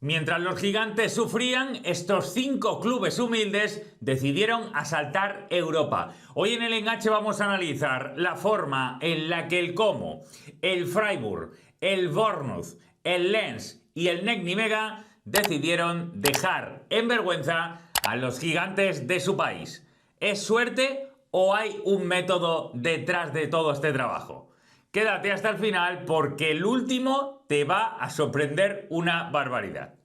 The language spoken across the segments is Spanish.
Mientras los gigantes sufrían, estos 5 clubes humildes decidieron asaltar Europa. Hoy en el enganche vamos a analizar la forma en la que el Como, el Freiburg, el Bournemouth, el Lens y el NEC Nimega decidieron dejar en vergüenza a los gigantes de su país. ¿Es suerte o hay un método detrás de todo este trabajo? Quédate hasta el final porque el último te va a sorprender una barbaridad.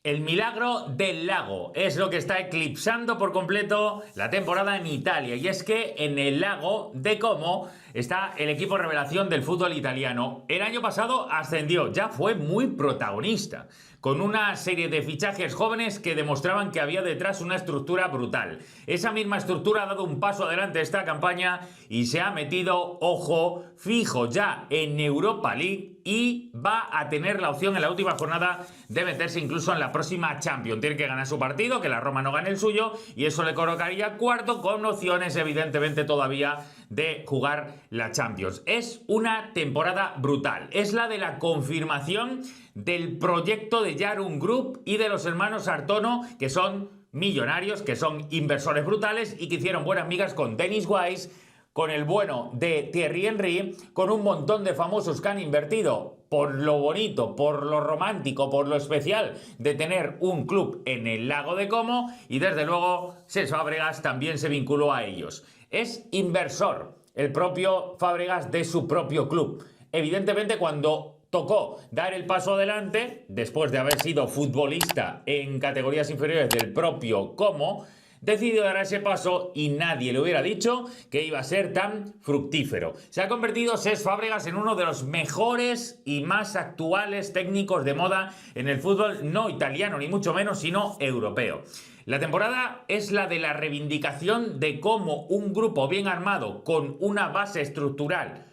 El milagro del lago es lo que está eclipsando por completo la temporada en Italia, y es que en el lago de Como está el equipo revelación del fútbol italiano. El año pasado ascendió, ya fue muy protagonista, con una serie de fichajes jóvenes que demostraban que había detrás una estructura brutal. Esa misma estructura ha dado un paso adelante esta campaña y se ha metido, ojo, fijo ya en Europa League y va a tener la opción en la última jornada de meterse incluso en la próxima Champions. Tiene que ganar su partido, que la Roma no gane el suyo, y eso le colocaría cuarto con opciones evidentemente todavía de jugar la Champions. Es una temporada brutal, es la de la confirmación del proyecto de Yarun Group y de los hermanos Artono, que son millonarios, que son inversores brutales y que hicieron buenas migas con Dennis Wise, con el bueno de Thierry Henry, con un montón de famosos que han invertido por lo bonito, por lo romántico, por lo especial de tener un club en el lago de Como, y desde luego Cesc Fàbregas también se vinculó a ellos. Es inversor el propio Fàbregas de su propio club. Evidentemente, cuando tocó dar el paso adelante, después de haber sido futbolista en categorías inferiores del propio Como, decidió dar ese paso y nadie le hubiera dicho que iba a ser tan fructífero. Se ha convertido Cesc Fàbregas en uno de los mejores y más actuales técnicos de moda en el fútbol, no italiano ni mucho menos, sino europeo. La temporada es la de la reivindicación de cómo un grupo bien armado, con una base estructural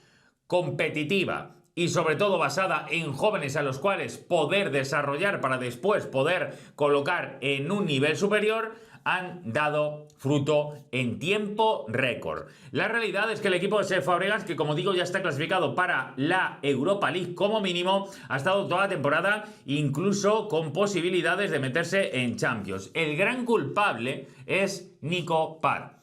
competitiva y sobre todo basada en jóvenes a los cuales poder desarrollar para después poder colocar en un nivel superior, han dado fruto en tiempo récord. La realidad es que el equipo de Cesc Fàbregas, que como digo ya está clasificado para la Europa League como mínimo, ha estado toda la temporada incluso con posibilidades de meterse en Champions. El gran culpable es Nico Paz.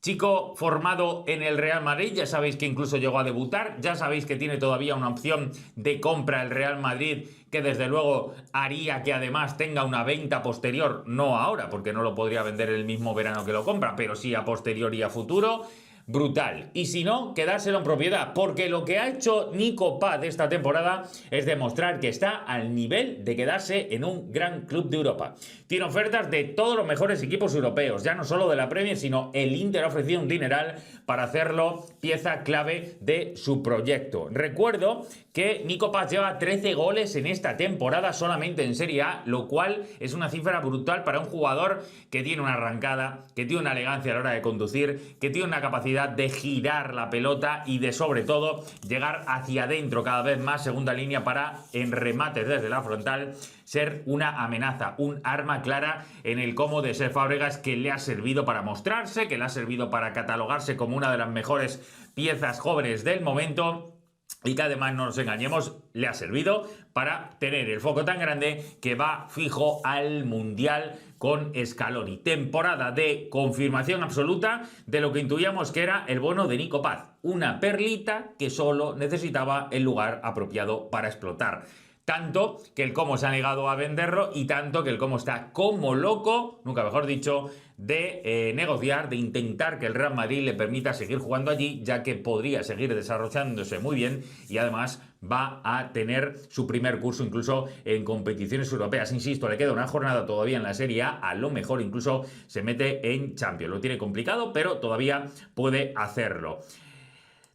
Chico formado en el Real Madrid, ya sabéis que incluso llegó a debutar, ya sabéis que tiene todavía una opción de compra el Real Madrid, que desde luego haría que además tenga una venta posterior, no ahora, porque no lo podría vender el mismo verano que lo compra, pero sí a posteriori y a futuro. Brutal. Y si no, quedárselo en propiedad, porque lo que ha hecho Nico Paz esta temporada es demostrar que está al nivel de quedarse en un gran club de Europa. Tiene ofertas de todos los mejores equipos europeos, ya no solo de la Premier, sino el Inter ha ofrecido un dineral para hacerlo pieza clave de su proyecto. Recuerdo que Nico Paz lleva 13 goles en esta temporada solamente en Serie A, lo cual es una cifra brutal para un jugador que tiene una arrancada, que tiene una elegancia a la hora de conducir, que tiene una capacidad de girar la pelota y de sobre todo llegar hacia adentro cada vez más, segunda línea, para en remates desde la frontal ser una amenaza, un arma clara en el Como de Cesc Fàbregas, que le ha servido para mostrarse, que le ha servido para catalogarse como una de las mejores piezas jóvenes del momento, y que además, no nos engañemos, le ha servido para tener el foco tan grande que va fijo al Mundial con Scaloni. Temporada de confirmación absoluta de lo que intuíamos que era el bono de Nico Paz. Una perlita que solo necesitaba el lugar apropiado para explotar. Tanto que el Como se ha negado a venderlo y tanto que el Como está como loco, nunca mejor dicho, de negociar, de intentar que el Real Madrid le permita seguir jugando allí, ya que podría seguir desarrollándose muy bien y además va a tener su primer curso incluso en competiciones europeas. Insisto, le queda una jornada todavía en la Serie A lo mejor incluso se mete en Champions. Lo tiene complicado, pero todavía puede hacerlo.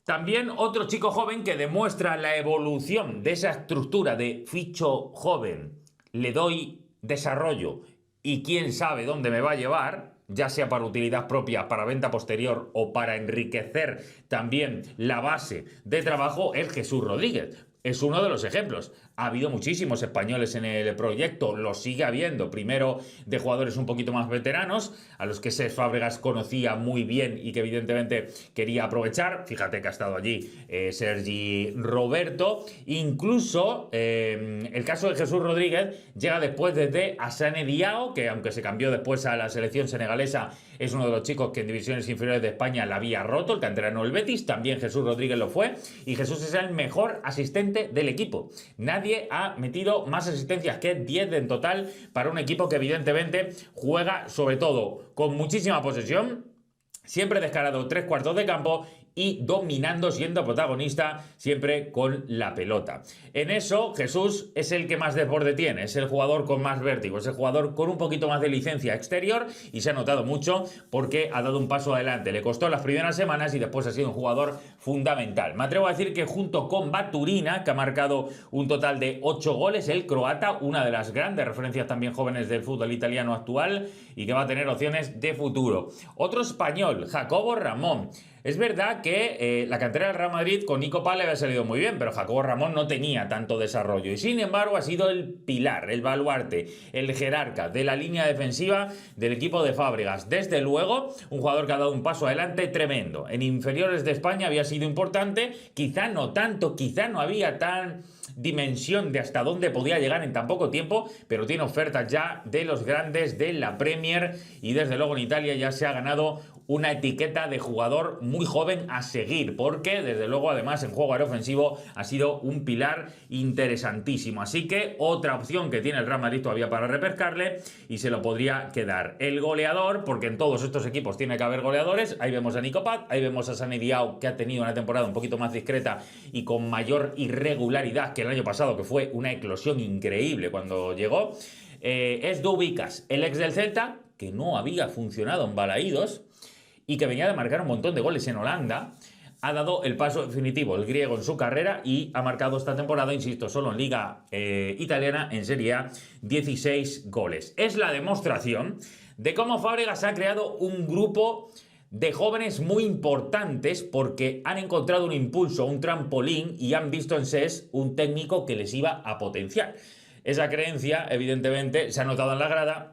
También otro chico joven que demuestra la evolución de esa estructura de ficho joven, le doy desarrollo y quién sabe dónde me va a llevar, ya sea para utilidad propia, para venta posterior o para enriquecer también la base de trabajo, es Jesús Rodríguez. Es uno de los ejemplos. Ha habido muchísimos españoles en el proyecto, lo sigue habiendo, primero de jugadores un poquito más veteranos, a los que Cesc Fàbregas conocía muy bien y que evidentemente quería aprovechar. Fíjate que ha estado allí Sergi Roberto. Incluso el caso de Jesús Rodríguez llega después desde Assane Diao, que aunque se cambió después a la selección senegalesa, es uno de los chicos que en divisiones inferiores de España la había roto, el canterano del Betis. También Jesús Rodríguez lo fue, y Jesús es el mejor asistente del equipo. Nadie ha metido más asistencias que 10 en total para un equipo que evidentemente juega sobre todo con muchísima posesión, siempre descarado 3/4 de campo y dominando, siendo protagonista siempre con la pelota. En eso Jesús es el que más desborde tiene, es el jugador con más vértigo, es el jugador con un poquito más de licencia exterior, y se ha notado mucho porque ha dado un paso adelante. Le costó las primeras semanas y después ha sido un jugador fundamental. Me atrevo a decir que junto con Baturina, que ha marcado un total de 8 goles, el croata, una de las grandes referencias también jóvenes del fútbol italiano actual y que va a tener opciones de futuro. Otro español, Jacobo Ramón. Es verdad que la cantera del Real Madrid con Nico Paz le había salido muy bien, pero Jacobo Ramón no tenía tanto desarrollo y sin embargo ha sido el pilar, el baluarte, el jerarca de la línea defensiva del equipo de Fàbregas. Desde luego, un jugador que ha dado un paso adelante tremendo. En inferiores de España había sido importante, quizá no tanto, quizá no había tan dimensión de hasta dónde podía llegar en tan poco tiempo, pero tiene ofertas ya de los grandes de la Premier y desde luego en Italia ya se ha ganado una etiqueta de jugador muy joven a seguir, porque desde luego además en juego aéreo ofensivo ha sido un pilar interesantísimo. Así que otra opción que tiene el Real Madrid todavía para repescarle y se lo podría quedar. El goleador, porque en todos estos equipos tiene que haber goleadores. Ahí vemos a Nico Paz, ahí vemos a Assane Diao, que ha tenido una temporada un poquito más discreta y con mayor irregularidad que el año pasado, que fue una eclosión increíble cuando llegó. Es Dubicas, el ex del Celta, que no había funcionado en Balaídos y que venía de marcar un montón de goles en Holanda. Ha dado el paso definitivo el griego en su carrera y ha marcado esta temporada, insisto, solo en Liga Italiana, en Serie A, 16 goles. Es la demostración de cómo Fàbregas ha creado un grupo de jóvenes muy importantes porque han encontrado un impulso, un trampolín, y han visto en Cesc un técnico que les iba a potenciar. Esa creencia, evidentemente, se ha notado en la grada,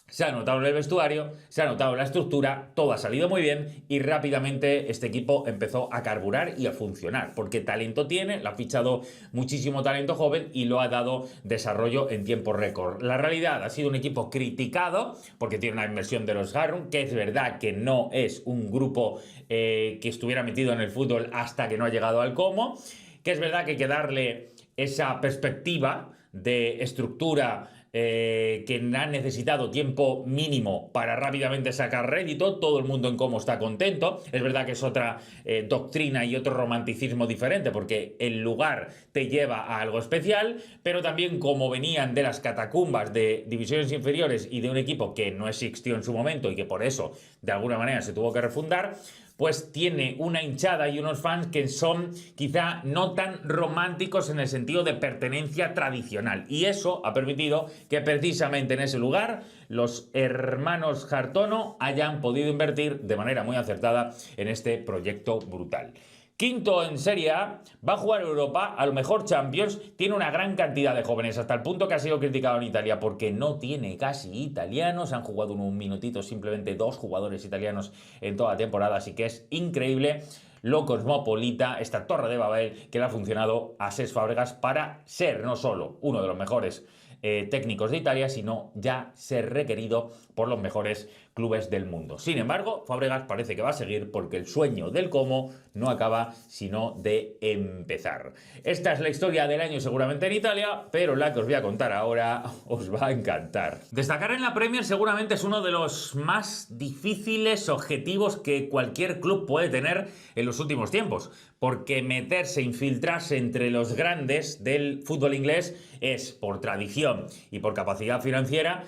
se ha notado en el vestuario, se ha notado en la estructura, todo ha salido muy bien y rápidamente este equipo empezó a carburar y a funcionar, porque talento tiene, le ha fichado muchísimo talento joven y lo ha dado desarrollo en tiempo récord. La realidad, ha sido un equipo criticado porque tiene una inversión de los Harun, que es verdad que no es un grupo que estuviera metido en el fútbol hasta que no ha llegado al Como, que es verdad que hay que darle esa perspectiva de estructura que ha necesitado tiempo mínimo para rápidamente sacar rédito. Todo el mundo en Como está contento. Es verdad que es otra doctrina y otro romanticismo diferente, porque el lugar te lleva a algo especial, pero también como venían de las catacumbas de divisiones inferiores y de un equipo que no existió en su momento y que por eso de alguna manera se tuvo que refundar, pues tiene una hinchada y unos fans que son quizá no tan románticos en el sentido de pertenencia tradicional. Y eso ha permitido que precisamente en ese lugar los hermanos Hartono hayan podido invertir de manera muy acertada en este proyecto brutal. Quinto en Serie A, va a jugar Europa, a lo mejor Champions, tiene una gran cantidad de jóvenes, hasta el punto que ha sido criticado en Italia porque no tiene casi italianos. Han jugado un minutito simplemente 2 jugadores italianos en toda la temporada, así que es increíble lo cosmopolita, esta torre de Babel que le ha funcionado a Cesc Fàbregas para ser no solo uno de los mejores técnicos de Italia, sino ya ser requerido por los mejores clubes del mundo. Sin embargo, Fàbregas parece que va a seguir porque el sueño del Como no acaba sino de empezar. Esta es la historia del año seguramente en Italia, pero la que os voy a contar ahora os va a encantar. Destacar en la Premier seguramente es uno de los más difíciles objetivos que cualquier club puede tener en los últimos tiempos, porque meterse, infiltrarse entre los grandes del fútbol inglés es, por tradición y por capacidad financiera,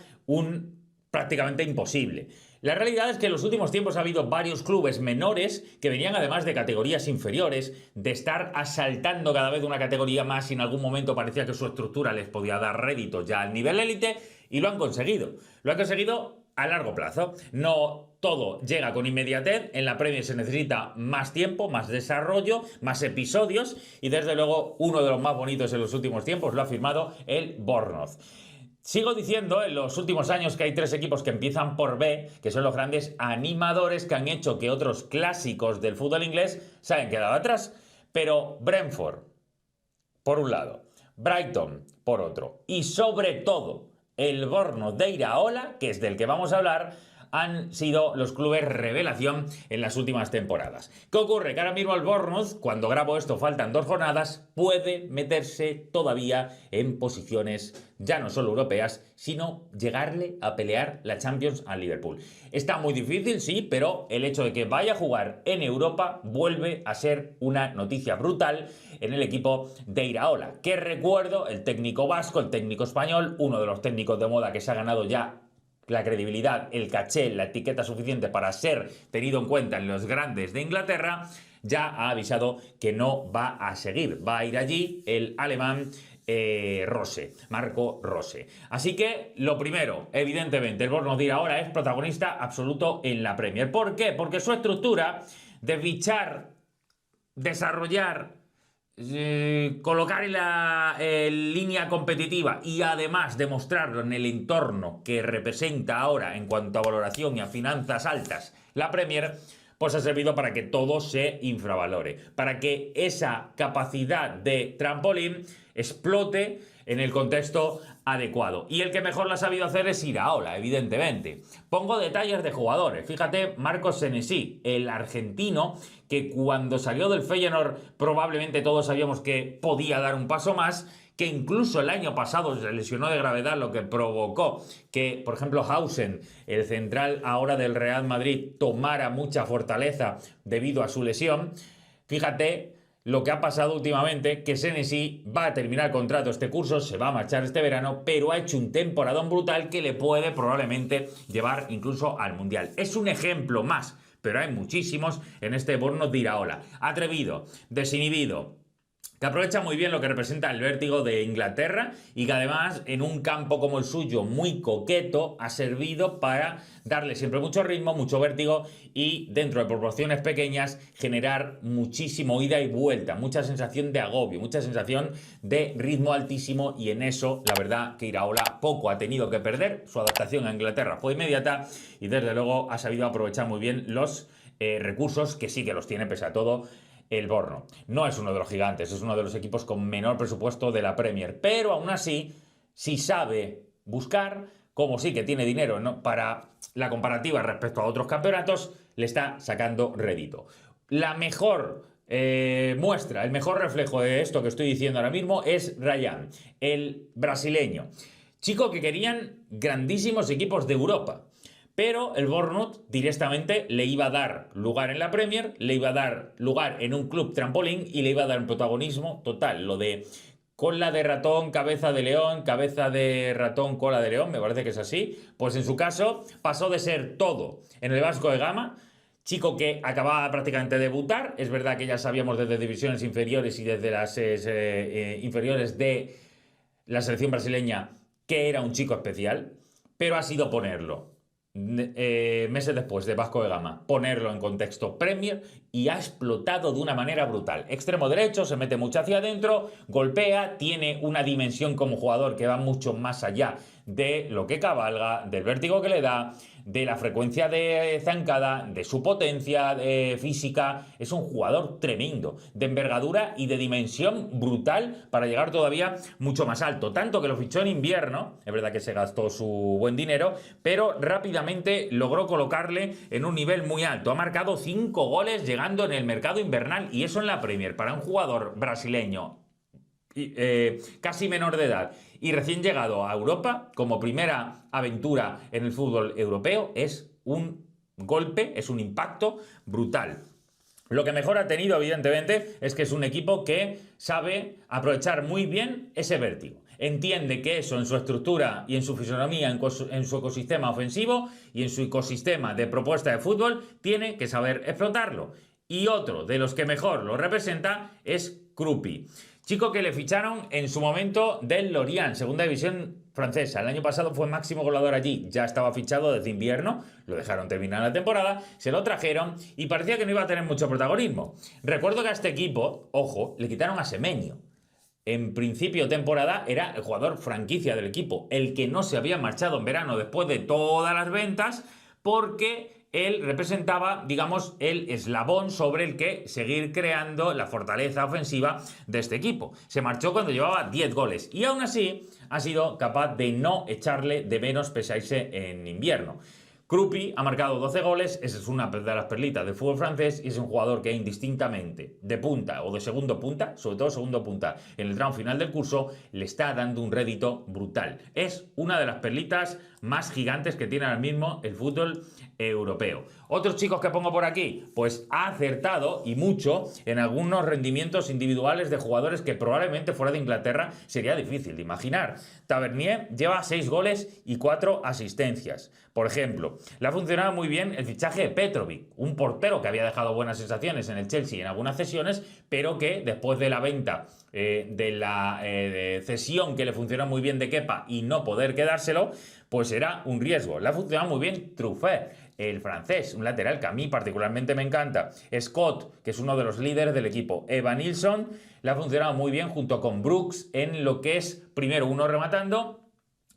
prácticamente imposible. La realidad es que en los últimos tiempos ha habido varios clubes menores que venían además de categorías inferiores, de estar asaltando cada vez una categoría más y en algún momento parecía que su estructura les podía dar rédito ya al nivel élite, y lo han conseguido. Lo han conseguido a largo plazo. No todo llega con inmediatez. En la Premier se necesita más tiempo, más desarrollo, más episodios y desde luego uno de los más bonitos en los últimos tiempos lo ha firmado el Bournemouth. Sigo diciendo en los últimos años que hay 3 equipos que empiezan por B, que son los grandes animadores que han hecho que otros clásicos del fútbol inglés se hayan quedado atrás. Pero Brentford, por un lado, Brighton, por otro, y sobre todo el Bournemouth de Iraola, que es del que vamos a hablar, han sido los clubes revelación en las últimas temporadas. ¿Qué ocurre? Que ahora mismo el Bournemouth, cuando grabo esto faltan 2 jornadas, puede meterse todavía en posiciones ya no solo europeas, sino llegarle a pelear la Champions al Liverpool. Está muy difícil, sí, pero el hecho de que vaya a jugar en Europa vuelve a ser una noticia brutal en el equipo de Iraola, que recuerdo, el técnico vasco, el técnico español, uno de los técnicos de moda que se ha ganado ya la credibilidad, el caché, la etiqueta suficiente para ser tenido en cuenta en los grandes de Inglaterra, ya ha avisado que no va a seguir. Va a ir allí el alemán Rose, Marco Rose. Así que lo primero, evidentemente, el Bournemouth ahora es protagonista absoluto en la Premier. ¿Por qué? Porque su estructura de fichar, desarrollar, colocar en la línea competitiva y además demostrarlo en el entorno que representa ahora en cuanto a valoración y a finanzas altas la Premier, pues ha servido para que todo se infravalore, para que esa capacidad de trampolín explote en el contexto adecuado. Y el que mejor lo ha sabido hacer es Iraola, evidentemente. Pongo detalles de jugadores. Fíjate, Marcos Senesi, el argentino, que cuando salió del Feyenoord probablemente todos sabíamos que podía dar un paso más, que incluso el año pasado se lesionó de gravedad, lo que provocó que, por ejemplo, Hausen, el central ahora del Real Madrid, tomara mucha fortaleza debido a su lesión. Fíjate lo que ha pasado últimamente, que Senesi va a terminar contrato este curso, se va a marchar este verano, pero ha hecho un temporadón brutal que le puede probablemente llevar incluso al Mundial. Es un ejemplo más, pero hay muchísimos en este Bournemouth de Iraola. Atrevido, desinhibido, que aprovecha muy bien lo que representa el vértigo de Inglaterra y que además en un campo como el suyo, muy coqueto, ha servido para darle siempre mucho ritmo, mucho vértigo y dentro de proporciones pequeñas generar muchísimo ida y vuelta, mucha sensación de agobio, mucha sensación de ritmo altísimo y en eso la verdad que Iraola poco ha tenido que perder, su adaptación a Inglaterra fue inmediata y desde luego ha sabido aprovechar muy bien los recursos que sí que los tiene pese a todo el Bournemouth. No es uno de los gigantes, es uno de los equipos con menor presupuesto de la Premier, pero aún así, si sabe buscar, como sí que tiene dinero, ¿no?, para la comparativa respecto a otros campeonatos, le está sacando rédito. La mejor muestra, el mejor reflejo de esto que estoy diciendo ahora mismo es Ryan, el brasileño. Chico que querían grandísimos equipos de Europa. Pero el Bournemouth directamente le iba a dar lugar en la Premier, le iba a dar lugar en un club trampolín y le iba a dar un protagonismo total. Lo de cola de ratón, cabeza de león, cabeza de ratón, cola de león, me parece que es así. Pues en su caso pasó de ser todo en el Vasco de Gama, chico que acababa prácticamente de debutar. Es verdad que ya sabíamos desde divisiones inferiores y desde las inferiores de la selección brasileña que era un chico especial, pero ha sido ponerlo meses después de Vasco de Gama, ponerlo en contexto Premier y ha explotado de una manera brutal. Extremo derecho, se mete mucho hacia adentro, golpea, tiene una dimensión como jugador que va mucho más allá de lo que cabalga, del vértigo que le da, de la frecuencia de zancada, de su potencia física. Es un jugador tremendo, de envergadura y de dimensión brutal para llegar todavía mucho más alto. Tanto que lo fichó en invierno, es verdad que se gastó su buen dinero, pero rápidamente logró colocarle en un nivel muy alto. Ha marcado 5 goles llegando en el mercado invernal y eso en la Premier para un jugador brasileño casi menor de edad y recién llegado a Europa como primera aventura en el fútbol europeo es un golpe, es un impacto brutal. Lo que mejor ha tenido evidentemente es que es un equipo que sabe aprovechar muy bien ese vértigo. Entiende que eso en su estructura y en su fisonomía, en su ecosistema ofensivo y en su ecosistema de propuesta de fútbol tiene que saber explotarlo. Y otro de los que mejor lo representa es Kruppi. Chico que le ficharon en su momento del Lorient, segunda división francesa. El año pasado fue máximo goleador allí, ya estaba fichado desde invierno, lo dejaron terminar la temporada, se lo trajeron y parecía que no iba a tener mucho protagonismo. Recuerdo que a este equipo, ojo, le quitaron a Semenyo. En principio temporada era el jugador franquicia del equipo, el que no se había marchado en verano después de todas las ventas, porque él representaba, digamos, el eslabón sobre el que seguir creando la fortaleza ofensiva de este equipo. Se marchó cuando llevaba 10 goles y aún así ha sido capaz de no echarle de menos pese a irse en invierno. Kruppi ha marcado 12 goles, esa es una de las perlitas del fútbol francés y es un jugador que indistintamente de punta o de segundo punta, sobre todo segundo punta, en el tramo final del curso, le está dando un rédito brutal. Es una de las perlitas más gigantes que tiene ahora mismo el fútbol europeo. Otros chicos que pongo por aquí, pues ha acertado y mucho en algunos rendimientos individuales de jugadores que probablemente fuera de Inglaterra sería difícil de imaginar. Tavernier lleva 6 goles y 4 asistencias. Por ejemplo, le ha funcionado muy bien el fichaje de Petrovic, un portero que había dejado buenas sensaciones en el Chelsea en algunas cesiones, pero que después de la venta de la cesión que le funcionó muy bien de Kepa y no poder quedárselo, pues era un riesgo. Le ha funcionado muy bien Truffert, el francés, un lateral que a mí particularmente me encanta. Scott, que es uno de los líderes del equipo. Evan Nilsson le ha funcionado muy bien junto con Brooks en lo que es, primero, uno rematando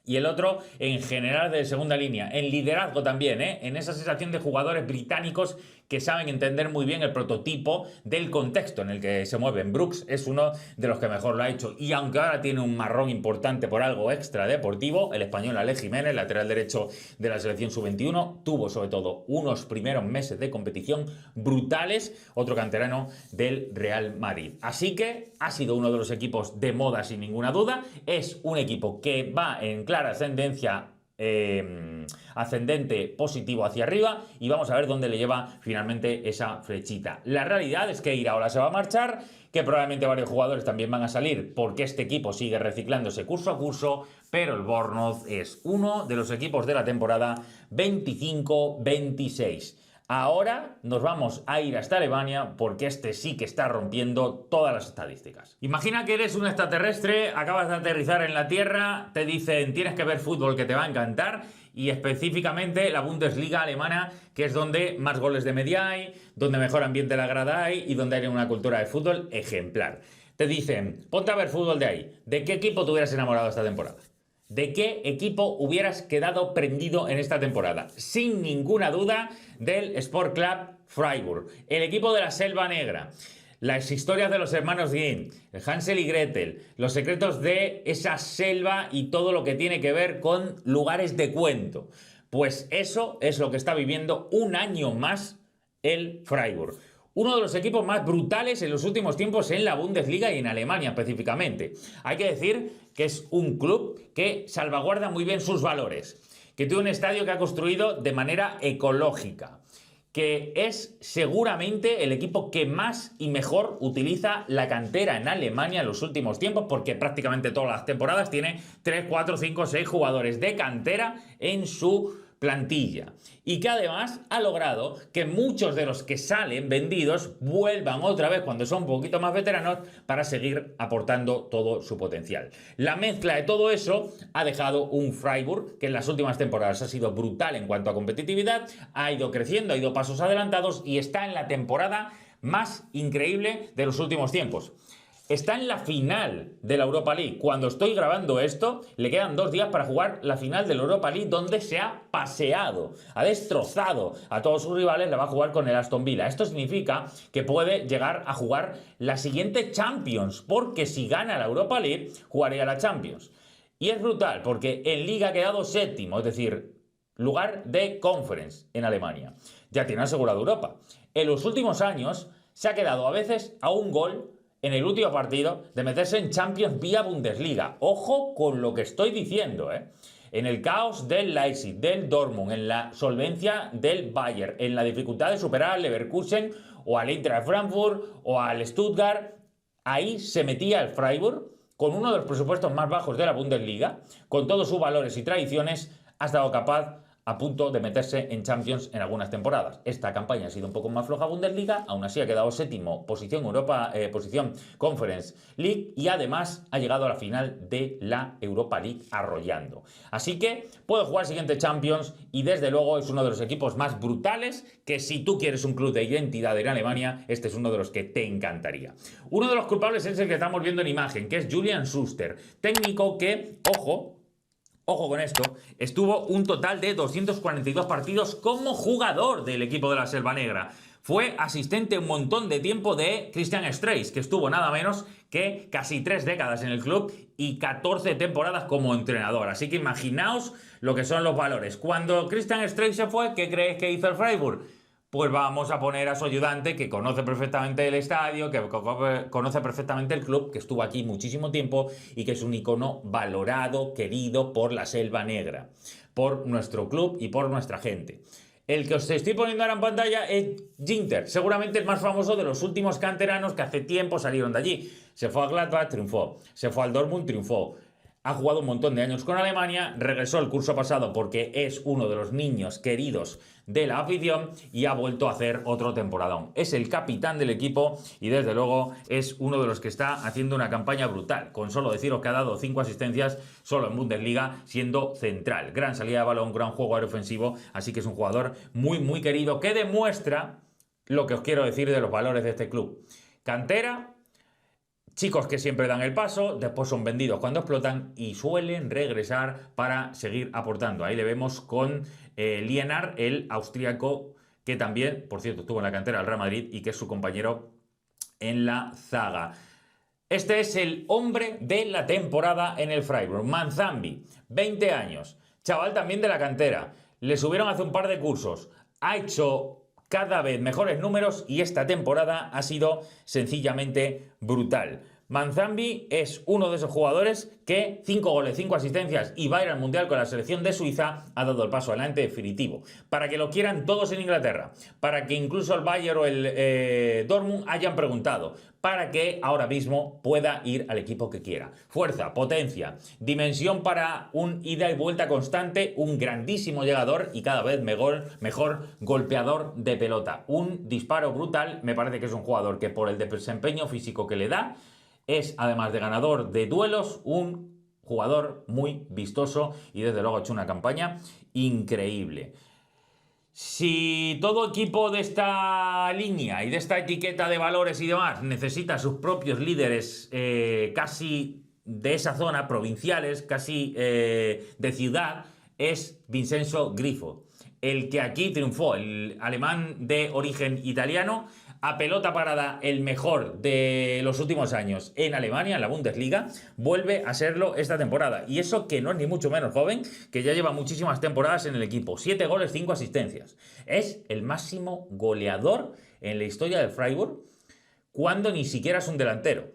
y el otro en general de segunda línea, en liderazgo también, en esa sensación de jugadores británicos que saben entender muy bien el prototipo del contexto en el que se mueven. Brooks es uno de los que mejor lo ha hecho y aunque ahora tiene un marrón importante por algo extra deportivo, el español Alex Jiménez, lateral derecho de la selección sub-21, tuvo sobre todo unos primeros meses de competición brutales, otro canterano del Real Madrid. Así que ha sido uno de los equipos de moda sin ninguna duda, es un equipo que va en clara ascendencia ascendente positivo hacia arriba y vamos a ver dónde le lleva finalmente esa flechita. La realidad es que Iraola se va a marchar, que probablemente varios jugadores también van a salir porque este equipo sigue reciclándose curso a curso, pero el Bournemouth es uno de los equipos de la temporada 25-26. Ahora nos vamos a ir hasta Alemania porque este sí que está rompiendo todas las estadísticas. Imagina que eres un extraterrestre, acabas de aterrizar en la Tierra, te dicen tienes que ver fútbol que te va a encantar y específicamente la Bundesliga alemana, que es donde más goles de media hay, donde mejor ambiente de la grada hay y donde hay una cultura de fútbol ejemplar. Te dicen, ponte a ver fútbol de ahí. ¿De qué equipo te hubieras enamorado esta temporada? ¿De qué equipo hubieras quedado prendido en esta temporada? Sin ninguna duda del Sport Club Freiburg, el equipo de la Selva Negra. Las historias de los hermanos Grimm, Hansel y Gretel, los secretos de esa selva y todo lo que tiene que ver con lugares de cuento. Pues eso es lo que está viviendo un año más el Freiburg. Uno de los equipos más brutales en los últimos tiempos en la Bundesliga y en Alemania específicamente. Hay que decir que es un club que salvaguarda muy bien sus valores, que tiene un estadio que ha construido de manera ecológica, que es seguramente el equipo que más y mejor utiliza la cantera en Alemania en los últimos tiempos, porque prácticamente todas las temporadas tiene 3, 4, 5, 6 jugadores de cantera en su plantilla y que además ha logrado que muchos de los que salen vendidos vuelvan otra vez cuando son un poquito más veteranos para seguir aportando todo su potencial. La mezcla de todo eso ha dejado un Freiburg que en las últimas temporadas ha sido brutal en cuanto a competitividad, ha ido creciendo, ha ido pasos adelantados y está en la temporada más increíble de los últimos tiempos. Está en la final de la Europa League. Cuando estoy grabando esto, le quedan 2 días para jugar la final de la Europa League, donde se ha paseado, ha destrozado a todos sus rivales, la va a jugar con el Aston Villa. Esto significa que puede llegar a jugar la siguiente Champions, porque si gana la Europa League, jugaría la Champions. Y es brutal, porque en Liga ha quedado séptimo, es decir, lugar de Conference en Alemania. Ya tiene asegurado Europa. En los últimos años se ha quedado a veces a un gol en el último partido de meterse en Champions vía Bundesliga. Ojo con lo que estoy diciendo, En el caos del Leipzig, del Dortmund, en la solvencia del Bayern, en la dificultad de superar al Leverkusen o al Eintracht Frankfurt o al Stuttgart, ahí se metía el Freiburg con uno de los presupuestos más bajos de la Bundesliga, con todos sus valores y tradiciones, ha estado capaz a punto de meterse en Champions en algunas temporadas. Esta campaña ha sido un poco más floja Bundesliga, aún así ha quedado séptimo, posición Europa, posición Conference League, y además ha llegado a la final de la Europa League arrollando. Así que puede jugar siguiente Champions y desde luego es uno de los equipos más brutales que, si tú quieres un club de identidad en Alemania, este es uno de los que te encantaría. Uno de los culpables es el que estamos viendo en imagen, que es Julian Schuster, técnico que, ojo con esto, estuvo un total de 242 partidos como jugador del equipo de la Selva Negra. Fue asistente un montón de tiempo de Christian Streich, que estuvo nada menos que casi 3 décadas en el club y 14 temporadas como entrenador. Así que imaginaos lo que son los valores. Cuando Christian Streich se fue, ¿qué creéis que hizo el Freiburg? Pues vamos a poner a su ayudante, que conoce perfectamente el estadio, que conoce perfectamente el club, que estuvo aquí muchísimo tiempo y que es un icono valorado, querido por la Selva Negra, por nuestro club y por nuestra gente. El que os estoy poniendo ahora en pantalla es Ginter, seguramente el más famoso de los últimos canteranos que hace tiempo salieron de allí. Se fue a Gladbach, triunfó. Se fue al Dortmund, triunfó. Ha jugado un montón de años con Alemania, regresó el curso pasado porque es uno de los niños queridos de la afición y ha vuelto a hacer otro temporadón. Es el capitán del equipo y desde luego es uno de los que está haciendo una campaña brutal. Con solo deciros que ha dado 5 asistencias solo en Bundesliga, siendo central. Gran salida de balón, gran juego aéreo ofensivo, así que es un jugador muy querido que demuestra lo que os quiero decir de los valores de este club. Cantera, chicos que siempre dan el paso, después son vendidos cuando explotan y suelen regresar para seguir aportando. Ahí le vemos con Lienard, el austríaco, que también, por cierto, estuvo en la cantera del Real Madrid y que es su compañero en la zaga. Este es el hombre de la temporada en el Freiburg, Manzambi, 20 años, chaval también de la cantera. Le subieron hace un par de cursos, ha hecho cada vez mejores números y esta temporada ha sido sencillamente brutal. Manzambi es uno de esos jugadores que 5 goles, 5 asistencias y va a ir al Mundial con la selección de Suiza, ha dado el paso adelante definitivo. Para que lo quieran todos en Inglaterra, para que incluso el Bayern o el Dortmund hayan preguntado, para que ahora mismo pueda ir al equipo que quiera. Fuerza, potencia, dimensión para un ida y vuelta constante, un grandísimo llegador y cada vez mejor golpeador de pelota. Un disparo brutal, me parece que es un jugador que por el desempeño físico que le da, es, además de ganador de duelos, un jugador muy vistoso y desde luego ha hecho una campaña increíble. Si todo equipo de esta línea y de esta etiqueta de valores y demás necesita sus propios líderes casi de esa zona, provinciales, casi de ciudad, es Vincenzo Grifo, el que aquí triunfó, el alemán de origen italiano, a pelota parada el mejor de los últimos años en Alemania, en la Bundesliga, vuelve a serlo esta temporada. Y eso que no es ni mucho menos joven, que ya lleva muchísimas temporadas en el equipo. 7 goles, 5 asistencias. Es el máximo goleador en la historia del Freiburg cuando ni siquiera es un delantero.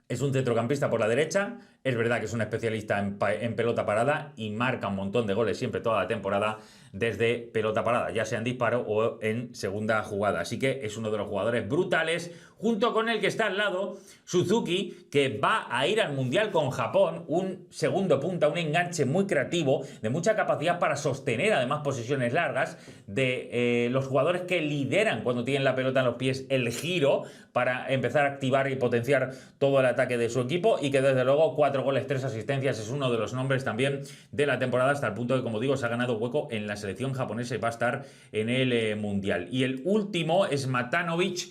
Es un centrocampista por la derecha, es verdad que es un especialista en pelota parada y marca un montón de goles siempre toda la temporada desde pelota parada, ya sea en disparo o en segunda jugada. Así que es uno de los jugadores brutales, junto con el que está al lado, Suzuki, que va a ir al Mundial con Japón, un segundo punta, un enganche muy creativo, de mucha capacidad para sostener además posesiones largas, de los jugadores que lideran cuando tienen la pelota en los pies el giro, para empezar a activar y potenciar todo el ataque de su equipo, y que desde luego 4 goles, 3 asistencias, es uno de los nombres también de la temporada, hasta el punto de, como digo, se ha ganado hueco en la selección japonesa y va a estar en el Mundial. Y el último es Matanovic,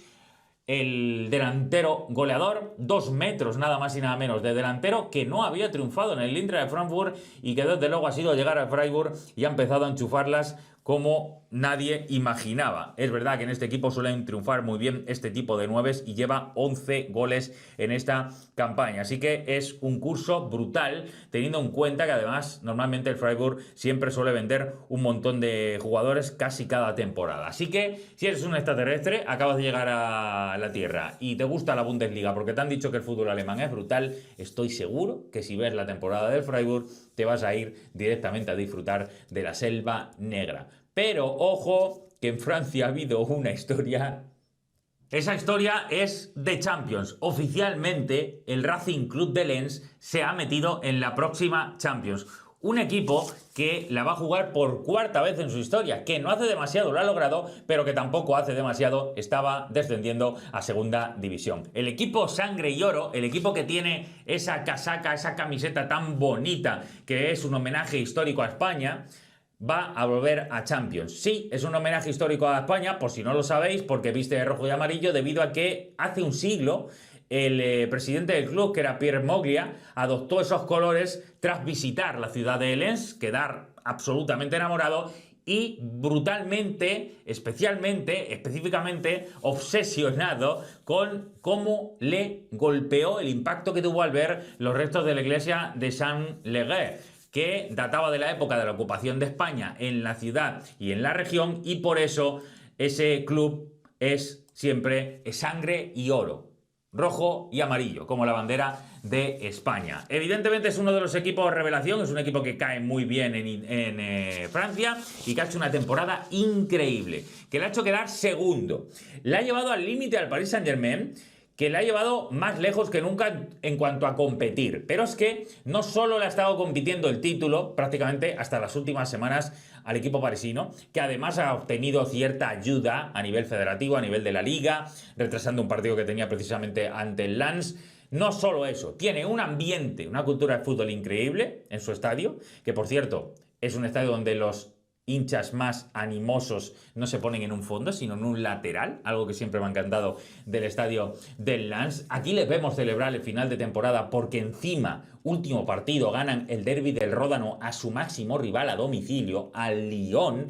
el delantero goleador, 2 metros nada más y nada menos de delantero, que no había triunfado en el Eintracht de Frankfurt y que desde luego ha sido llegar al Freiburg y ha empezado a enchufarlas como nadie imaginaba. Es verdad que en este equipo suelen triunfar muy bien este tipo de nueves y lleva 11 goles en esta campaña. Así que es un curso brutal, teniendo en cuenta que además normalmente el Freiburg siempre suele vender un montón de jugadores casi cada temporada. Así que si eres un extraterrestre, acabas de llegar a la Tierra y te gusta la Bundesliga porque te han dicho que el fútbol alemán es brutal, estoy seguro que si ves la temporada del Freiburg te vas a ir directamente a disfrutar de la Selva Negra. Pero ojo, que en Francia ha habido una historia. Esa historia es de Champions. Oficialmente, el Racing Club de Lens se ha metido en la próxima Champions. un equipo que la va a jugar por cuarta vez en su historia, que no hace demasiado lo ha logrado, pero que tampoco hace demasiado estaba descendiendo a segunda división. El equipo sangre y oro, el equipo que tiene esa casaca, esa camiseta tan bonita, que es un homenaje histórico a España, va a volver a Champions. Sí, es un homenaje histórico a España, por si no lo sabéis, porque viste de rojo y amarillo, debido a que hace un siglo el presidente del club, que era Pierre Moglia, adoptó esos colores tras visitar la ciudad de Lens, quedar absolutamente enamorado y brutalmente, específicamente obsesionado con cómo le golpeó el impacto que tuvo al ver los restos de la iglesia de Saint-Léger, que databa de la época de la ocupación de España en la ciudad y en la región, y por eso ese club es siempre sangre y oro, rojo y amarillo, como la bandera de España. Evidentemente es uno de los equipos revelación, es un equipo que cae muy bien en Francia y que ha hecho una temporada increíble, que le ha hecho quedar segundo. Le ha llevado al límite al Paris Saint-Germain, que le ha llevado más lejos que nunca en cuanto a competir. Pero es que no solo le ha estado compitiendo el título prácticamente hasta las últimas semanas al equipo parisino, que además ha obtenido cierta ayuda a nivel federativo, a nivel de la Liga, retrasando un partido que tenía precisamente ante el Lens. No solo eso, tiene un ambiente, una cultura de fútbol increíble en su estadio, que por cierto es un estadio donde los hinchas más animosos no se ponen en un fondo, sino en un lateral, algo que siempre me ha encantado del estadio del Lens. Aquí les vemos celebrar el final de temporada porque encima, último partido, ganan el derbi del Ródano a su máximo rival a domicilio, al Lyon,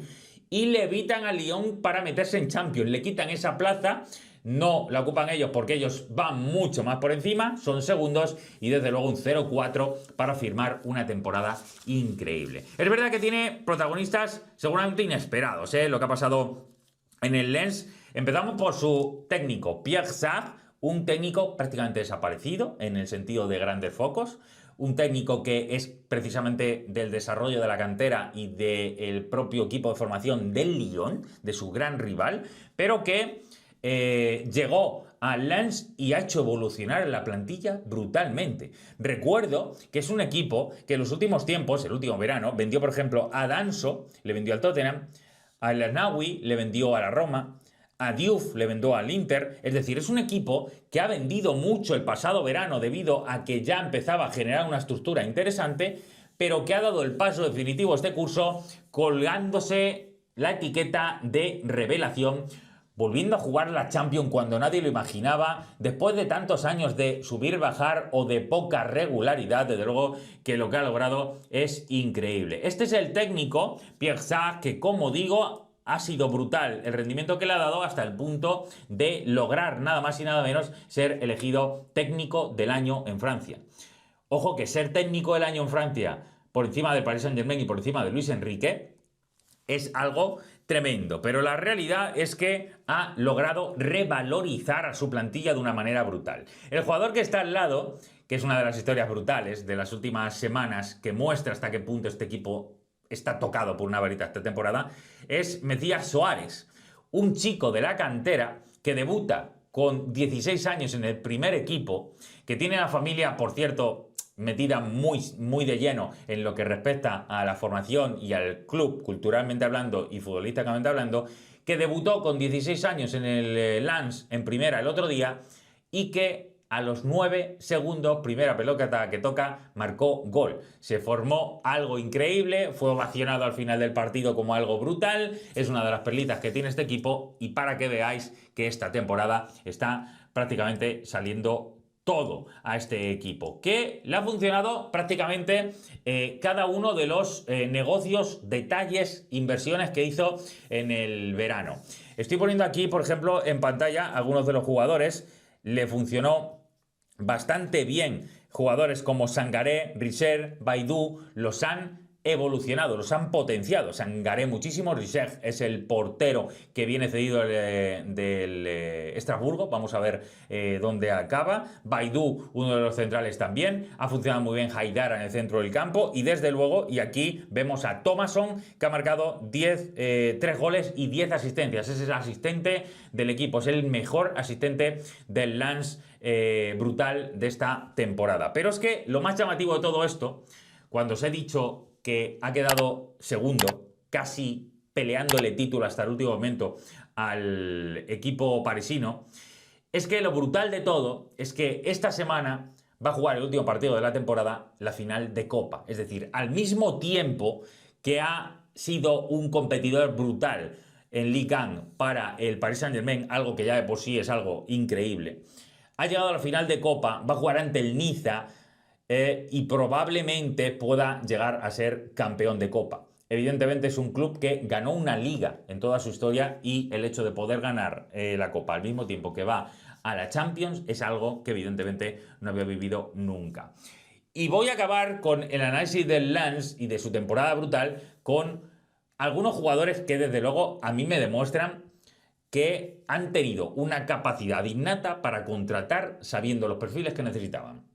y le evitan al Lyon para meterse en Champions. Le quitan esa plaza. No la ocupan ellos porque ellos van mucho más por encima, son segundos y desde luego un 0-4 para firmar una temporada increíble. Es verdad que tiene protagonistas seguramente inesperados, lo que ha pasado en el Lens. Empezamos por su técnico, Pierre Sarr, un técnico prácticamente desaparecido en el sentido de grandes focos. Un técnico que es precisamente del desarrollo de la cantera y del propio equipo de formación del Lyon, de su gran rival, pero que llegó al Lens y ha hecho evolucionar la plantilla brutalmente. Recuerdo que es un equipo que en los últimos tiempos, el último verano, vendió por ejemplo a Danso, le vendió al Tottenham, a El Arnaoui le vendió a la Roma, a Diouf le vendió al Inter. Es decir, es un equipo que ha vendido mucho el pasado verano debido a que ya empezaba a generar una estructura interesante, pero que ha dado el paso definitivo a este curso colgándose la etiqueta de revelación, volviendo a jugar la Champions cuando nadie lo imaginaba, después de tantos años de subir, bajar o de poca regularidad. Desde luego que lo que ha logrado es increíble. Este es el técnico, Pierre Sarr, que como digo, ha sido brutal el rendimiento que le ha dado hasta el punto de lograr nada más y nada menos ser elegido técnico del año en Francia. Ojo que ser técnico del año en Francia por encima del Paris Saint-Germain y por encima de Luis Enrique es algo tremendo, pero la realidad es que ha logrado revalorizar a su plantilla de una manera brutal. El jugador que está al lado, que es una de las historias brutales de las últimas semanas, que muestra hasta qué punto este equipo está tocado por una varita esta temporada, es Messias Suárez, un chico de la cantera que debuta con 16 años en el primer equipo, que tiene la familia, por cierto, metida muy de lleno en lo que respecta a la formación y al club, culturalmente hablando y futbolísticamente hablando, que debutó con 16 años en el Lens en primera el otro día y que a los 9 segundos, primera pelota que toca, marcó gol. Se formó algo increíble, fue ovacionado al final del partido como algo brutal, es una de las perlitas que tiene este equipo, y para que veáis que esta temporada está prácticamente saliendo todo a este equipo, que le ha funcionado prácticamente cada uno de los negocios, detalles, inversiones que hizo en el verano. Estoy poniendo aquí, por ejemplo, en pantalla algunos de los jugadores. Le funcionó bastante bien. Jugadores como Sangaré, Richer, Baidou los han evolucionado, los han potenciado. Sangaré muchísimo, Richer es el portero que viene cedido del Estrasburgo, vamos a ver dónde acaba. Baidou, uno de los centrales también, ha funcionado muy bien Haidara en el centro del campo, y desde luego, y aquí vemos a Thomasson, que ha marcado 3 goles y 10 asistencias, es el asistente del equipo, es el mejor asistente del Lens brutal de esta temporada. Pero es que lo más llamativo de todo esto, cuando os he dicho que ha quedado segundo, casi peleándole título hasta el último momento al equipo parisino, es que lo brutal de todo es que esta semana va a jugar el último partido de la temporada, la final de Copa. Es decir, al mismo tiempo que ha sido un competidor brutal en Ligue 1 para el Paris Saint-Germain, algo que ya de por sí es algo increíble, ha llegado a la final de Copa, va a jugar ante el Niza y probablemente pueda llegar a ser campeón de Copa. Evidentemente es un club que ganó una liga en toda su historia y el hecho de poder ganar la Copa al mismo tiempo que va a la Champions es algo que evidentemente no había vivido nunca. Y voy a acabar con el análisis del Lens y de su temporada brutal con algunos jugadores que desde luego a mí me demuestran que han tenido una capacidad innata para contratar sabiendo los perfiles que necesitaban.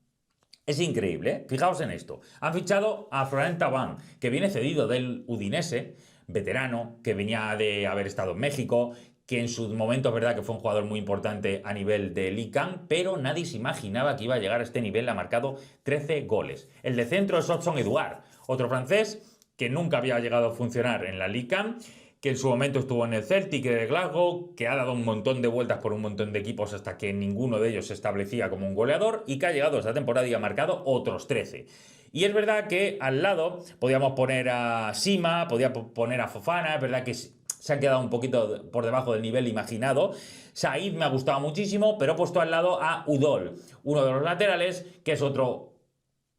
Es increíble, ¿eh? Fijaos en esto. Han fichado a Florent Thauvin, que viene cedido del Udinese, veterano, que venía de haber estado en México, que en sus momentos, verdad, que fue un jugador muy importante a nivel de Ligue 1, pero nadie se imaginaba que iba a llegar a este nivel. Ha marcado 13 goles. El de centro es Hudson Edouard, otro francés que nunca había llegado a funcionar en la Ligue 1, que en su momento estuvo en el Celtic de Glasgow, que ha dado un montón de vueltas por un montón de equipos hasta que ninguno de ellos se establecía como un goleador y que ha llegado esta temporada y ha marcado otros 13. Y es verdad que al lado podíamos poner a Sima, podíamos poner a Fofana, es verdad que se han quedado un poquito por debajo del nivel imaginado. Said me ha gustado muchísimo, pero he puesto al lado a Udol, uno de los laterales, que es otro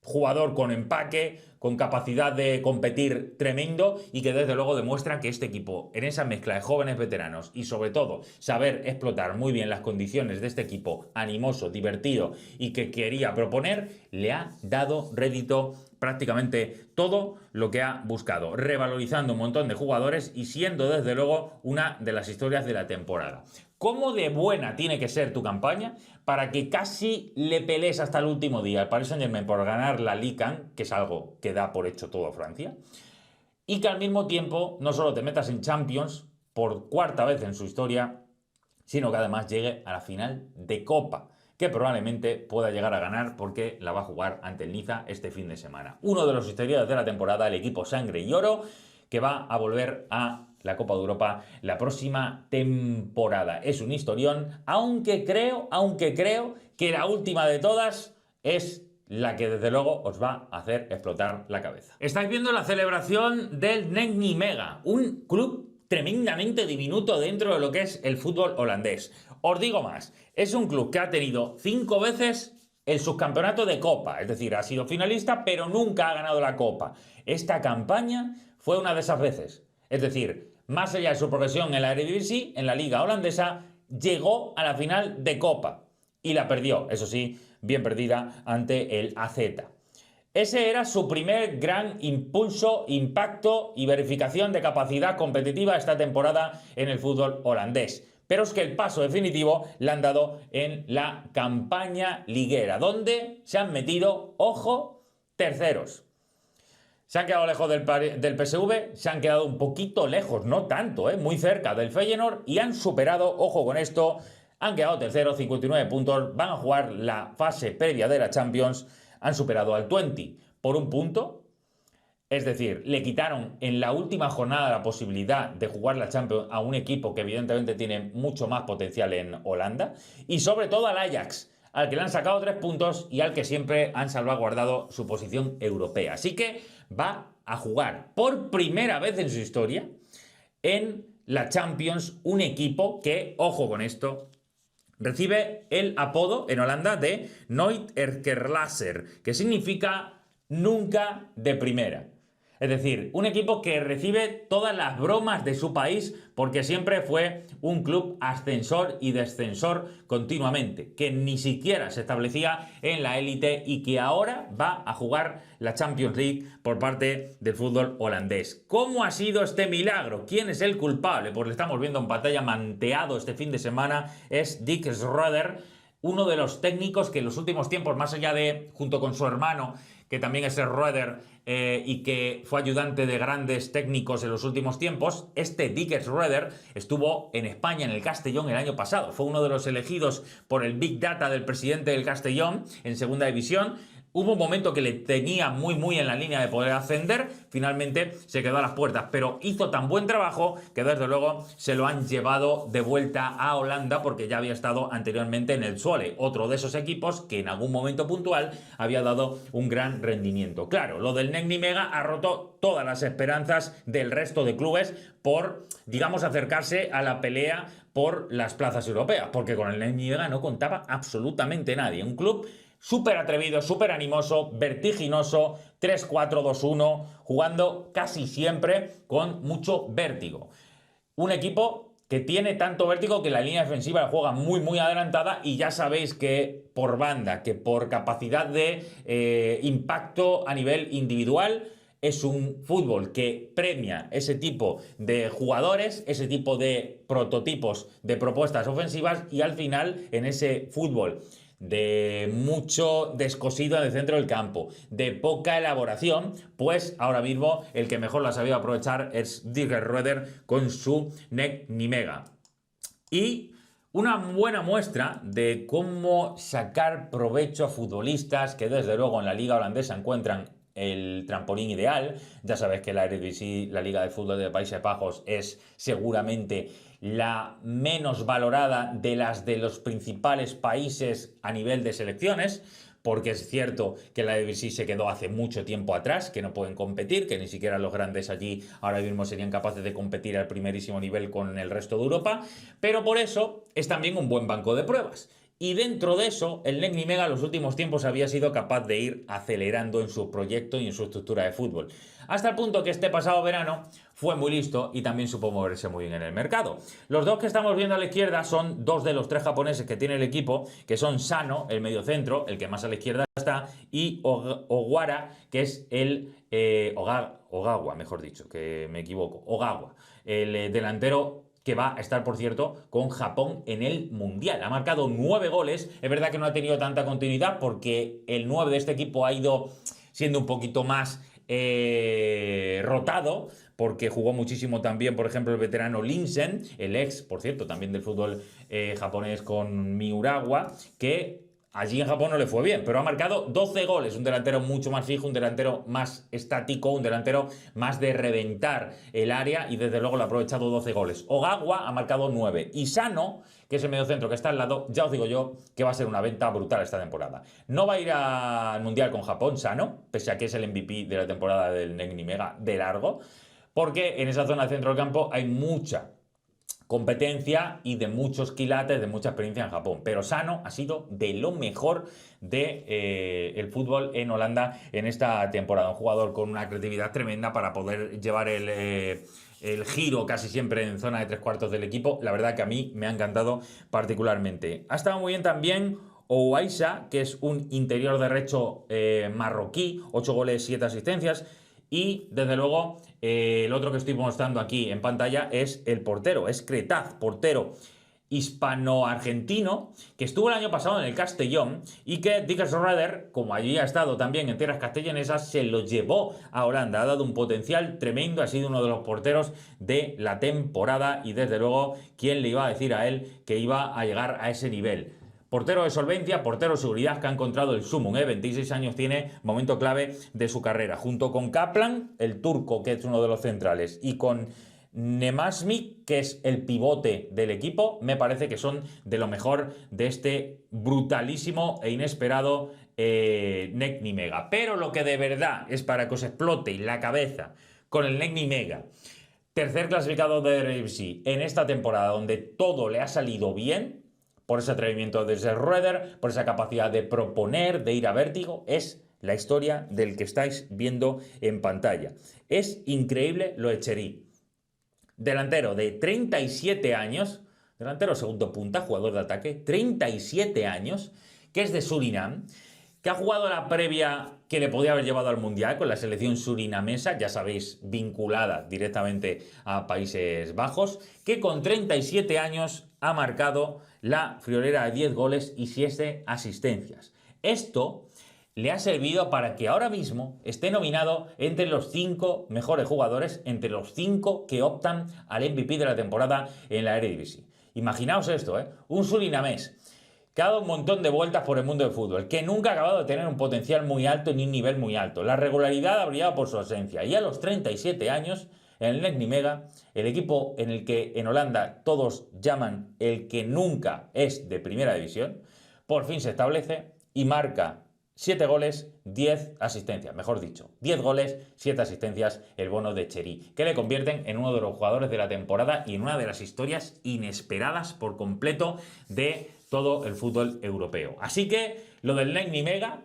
jugador con empaque, con capacidad de competir tremendo y que desde luego demuestra que este equipo, en esa mezcla de jóvenes veteranos y sobre todo saber explotar muy bien las condiciones de este equipo animoso, divertido y que quería proponer, le ha dado rédito prácticamente todo lo que ha buscado, revalorizando un montón de jugadores y siendo desde luego una de las historias de la temporada. ¿Cómo de buena tiene que ser tu campaña para que casi le pelees hasta el último día al Paris Saint-Germain por ganar la Ligue 1, que es algo que da por hecho toda Francia, y que al mismo tiempo no solo te metas en Champions por cuarta vez en su historia, sino que además llegue a la final de Copa, que probablemente pueda llegar a ganar porque la va a jugar ante el Niza este fin de semana? Uno de los historiadores de la temporada, el equipo Sangre y Oro, que va a volver a la Copa de Europa la próxima temporada. Es un historión, aunque creo que la última de todas es la que desde luego os va a hacer explotar la cabeza. Estáis viendo la celebración del NEC Nijmegen, un club tremendamente diminuto dentro de lo que es el fútbol holandés. Os digo más, es un club que ha tenido 5 veces el subcampeonato de Copa, es decir, ha sido finalista pero nunca ha ganado la Copa. Esta campaña fue una de esas veces, es decir, más allá de su progresión en la Eredivisie, en la liga holandesa, llegó a la final de Copa y la perdió, eso sí, bien perdida ante el AZ. Ese era su primer gran impulso, impacto y verificación de capacidad competitiva esta temporada en el fútbol holandés. Pero es que el paso definitivo le han dado en la campaña liguera, donde se han metido, ojo, terceros. Se han quedado lejos del PSV, se han quedado un poquito lejos, no tanto, muy cerca del Feyenoord y han superado, ojo con esto, han quedado terceros, 59 puntos, van a jugar la fase previa de la Champions, han superado al Twente por un punto, es decir, le quitaron en la última jornada la posibilidad de jugar la Champions a un equipo que evidentemente tiene mucho más potencial en Holanda y sobre todo al Ajax, al que le han sacado 3 puntos y al que siempre han salvaguardado su posición europea. Así que va a jugar por primera vez en su historia en la Champions un equipo que, ojo con esto, recibe el apodo en Holanda de Nooit Erkelasser, que significa nunca de primera. Es decir, un equipo que recibe todas las bromas de su país porque siempre fue un club ascensor y descensor continuamente, que ni siquiera se establecía en la élite y que ahora va a jugar la Champions League por parte del fútbol holandés. ¿Cómo ha sido este milagro? ¿Quién es el culpable? Pues le estamos viendo en pantalla manteado este fin de semana, es Dick Schreuder, uno de los técnicos que en los últimos tiempos, más allá de, junto con su hermano, que también es Schreuder y que fue ayudante de grandes técnicos en los últimos tiempos, este Dick Schreuder estuvo en España, en el Castellón, el año pasado. Fue uno de los elegidos por el Big Data del presidente del Castellón en segunda división. Hubo un momento que le tenía muy en la línea de poder ascender, finalmente se quedó a las puertas, pero hizo tan buen trabajo que desde luego se lo han llevado de vuelta a Holanda porque ya había estado anteriormente en el Zwolle, otro de esos equipos que en algún momento puntual había dado un gran rendimiento. Claro, lo del NEC Nimega ha roto todas las esperanzas del resto de clubes por, digamos, acercarse a la pelea por las plazas europeas, porque con el NEC Nimega no contaba absolutamente nadie. Un club súper atrevido, súper animoso, vertiginoso, 3-4-2-1, jugando casi siempre con mucho vértigo. Un equipo que tiene tanto vértigo que la línea defensiva la juega muy adelantada y ya sabéis que por banda, que por capacidad de impacto a nivel individual, es un fútbol que premia ese tipo de jugadores, ese tipo de prototipos de propuestas ofensivas y al final en ese fútbol de mucho descosido en el centro del campo, de poca elaboración, pues ahora mismo el que mejor lo ha sabido aprovechar es Dirk Reuter con su NEC Nimega. Y una buena muestra de cómo sacar provecho a futbolistas que desde luego en la liga holandesa encuentran el trampolín ideal. Ya sabéis que la Eredivisie, la Liga de Fútbol de Países Bajos, es seguramente la menos valorada de las de los principales países a nivel de selecciones, porque es cierto que la Eredivisie se quedó hace mucho tiempo atrás, que no pueden competir, que ni siquiera los grandes allí ahora mismo serían capaces de competir al primerísimo nivel con el resto de Europa, pero por eso es también un buen banco de pruebas. Y dentro de eso, el NEC Nimega en los últimos tiempos había sido capaz de ir acelerando en su proyecto y en su estructura de fútbol. Hasta el punto que este pasado verano fue muy listo y también supo moverse muy bien en el mercado. Los dos que estamos viendo a la izquierda son dos de los tres japoneses que tiene el equipo, que son Sano, el mediocentro, el que más a la izquierda está, y Owara, que es el Ogawa, mejor dicho, que me equivoco, Ogawa, el delantero que va a estar, por cierto, con Japón en el Mundial. Ha marcado 9 goles. Es verdad que no ha tenido tanta continuidad porque el 9 de este equipo ha ido siendo un poquito más rotado, porque jugó muchísimo también, por ejemplo, el veterano Linsen, el ex, por cierto, también del fútbol japonés con Miurawa, que allí en Japón no le fue bien, pero ha marcado 12 goles, un delantero mucho más fijo, un delantero más estático, un delantero más de reventar el área y desde luego le ha aprovechado 12 goles. Ogawa ha marcado 9 y Sano, que es el mediocentro que está al lado, ya os digo yo que va a ser una venta brutal esta temporada. No va a ir al Mundial con Japón, Sano, pese a que es el MVP de la temporada del NEC Nimega de largo, porque en esa zona del centro del campo hay mucha competencia y de muchos quilates, de mucha experiencia en Japón. Pero Sano ha sido de lo mejor de el fútbol en Holanda en esta temporada. Un jugador con una creatividad tremenda para poder llevar el giro casi siempre en zona de tres cuartos del equipo. La verdad que a mí me ha encantado particularmente. Ha estado muy bien también Ouaissa, que es un interior derecho marroquí, 8 goles, 7 asistencias. Y, desde luego, el otro que estoy mostrando aquí en pantalla es el portero, es Cretaz, portero hispano-argentino, que estuvo el año pasado en el Castellón y que Dirk Reuter, como allí ha estado también en tierras castellanesas, se lo llevó a Holanda. Ha dado un potencial tremendo, ha sido uno de los porteros de la temporada y, desde luego, ¿quién le iba a decir a él que iba a llegar a ese nivel? Portero de solvencia, portero de seguridad que ha encontrado el sumum, 26 años tiene, momento clave de su carrera. Junto con Kaplan, el turco, que es uno de los centrales, y con Nemasmi, que es el pivote del equipo, me parece que son de lo mejor de este brutalísimo e inesperado NEC Nimega. Pero lo que de verdad es para que os explote la cabeza con el NEC Nimega, tercer clasificado de Eredivisie en esta temporada donde todo le ha salido bien, por ese atrevimiento de Dirk Reuter, por esa capacidad de proponer, de ir a vértigo, es la historia del que estáis viendo en pantalla. Es increíble lo Etcherí. Delantero de 37 años, delantero segundo punta, jugador de ataque, 37 años, que es de Surinam, que ha jugado la previa que le podía haber llevado al Mundial con la selección surinamesa, ya sabéis, vinculada directamente a Países Bajos, que con 37 años ha marcado la friolera de 10 goles y 7 asistencias. Esto le ha servido para que ahora mismo esté nominado entre los 5 mejores jugadores, entre los 5 que optan al MVP de la temporada en la Eredivisie. Imaginaos esto, un surinamés que ha dado un montón de vueltas por el mundo del fútbol, que nunca ha acabado de tener un potencial muy alto ni un nivel muy alto. La regularidad ha brillado por su ausencia y a los 37 años, en el NEC Nimega, el equipo en el que en Holanda todos llaman el que nunca es de primera división, por fin se establece y marca 7 goles, 10 asistencias, mejor dicho, 10 goles, 7 asistencias, el bono de Chery, que le convierten en uno de los jugadores de la temporada y en una de las historias inesperadas por completo de todo el fútbol europeo. Así que lo del NEC Nimega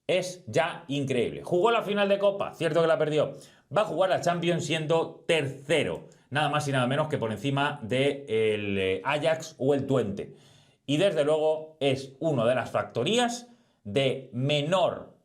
es ya increíble. Jugó la final de Copa, cierto que la perdió. Va a jugar la Champions siendo tercero, nada más y nada menos que por encima del Ajax o el Twente. Y desde luego es una de las factorías de menor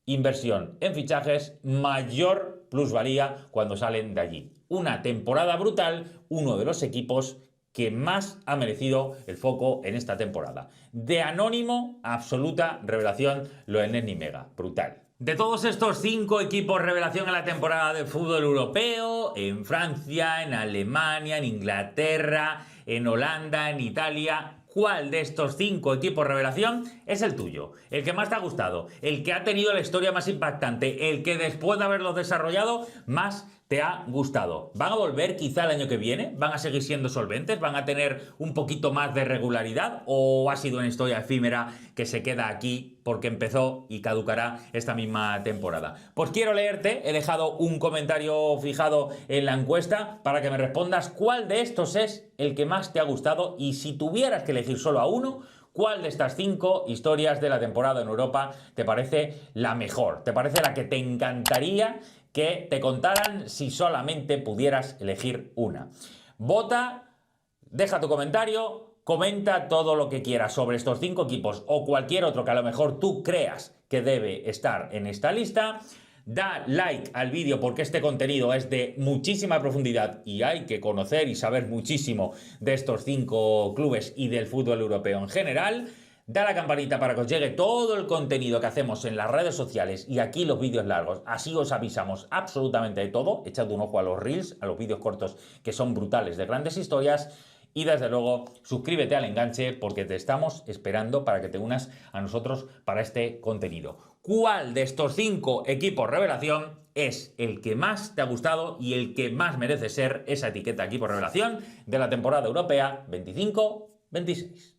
inversión en fichajes, mayor plusvalía cuando salen de allí. Una temporada brutal, uno de los equipos que más ha merecido el foco en esta temporada. De anónimo, absoluta revelación lo del NEC Nimega. Brutal. De todos estos 5 equipos revelación en la temporada de fútbol europeo, en Francia, en Alemania, en Inglaterra, en Holanda, en Italia, ¿cuál de estos 5 equipos revelación es el tuyo? El que más te ha gustado, el que ha tenido la historia más impactante, el que después de haberlo desarrollado más te ha gustado. ¿Van a volver quizá el año que viene? ¿Van a seguir siendo solventes? ¿Van a tener un poquito más de regularidad? ¿O ha sido una historia efímera que se queda aquí porque empezó y caducará esta misma temporada? Pues quiero leerte, he dejado un comentario fijado en la encuesta para que me respondas cuál de estos es el que más te ha gustado y si tuvieras que elegir solo a uno, ¿cuál de estas 5 historias de la temporada en Europa te parece la mejor? ¿Te parece la que te encantaría que te contaran si solamente pudieras elegir una? Vota, deja tu comentario, comenta todo lo que quieras sobre estos 5 equipos o cualquier otro que a lo mejor tú creas que debe estar en esta lista. Da like al vídeo porque este contenido es de muchísima profundidad y hay que conocer y saber muchísimo de estos 5 clubes y del fútbol europeo en general. Da la campanita para que os llegue todo el contenido que hacemos en las redes sociales y aquí los vídeos largos. Así os avisamos absolutamente de todo. Echad un ojo a los reels, a los vídeos cortos que son brutales de grandes historias. Y desde luego, suscríbete al enganche porque te estamos esperando para que te unas a nosotros para este contenido. ¿Cuál de estos 5 equipos revelación es el que más te ha gustado y el que más merece ser esa etiqueta equipo revelación de la temporada europea 25-26?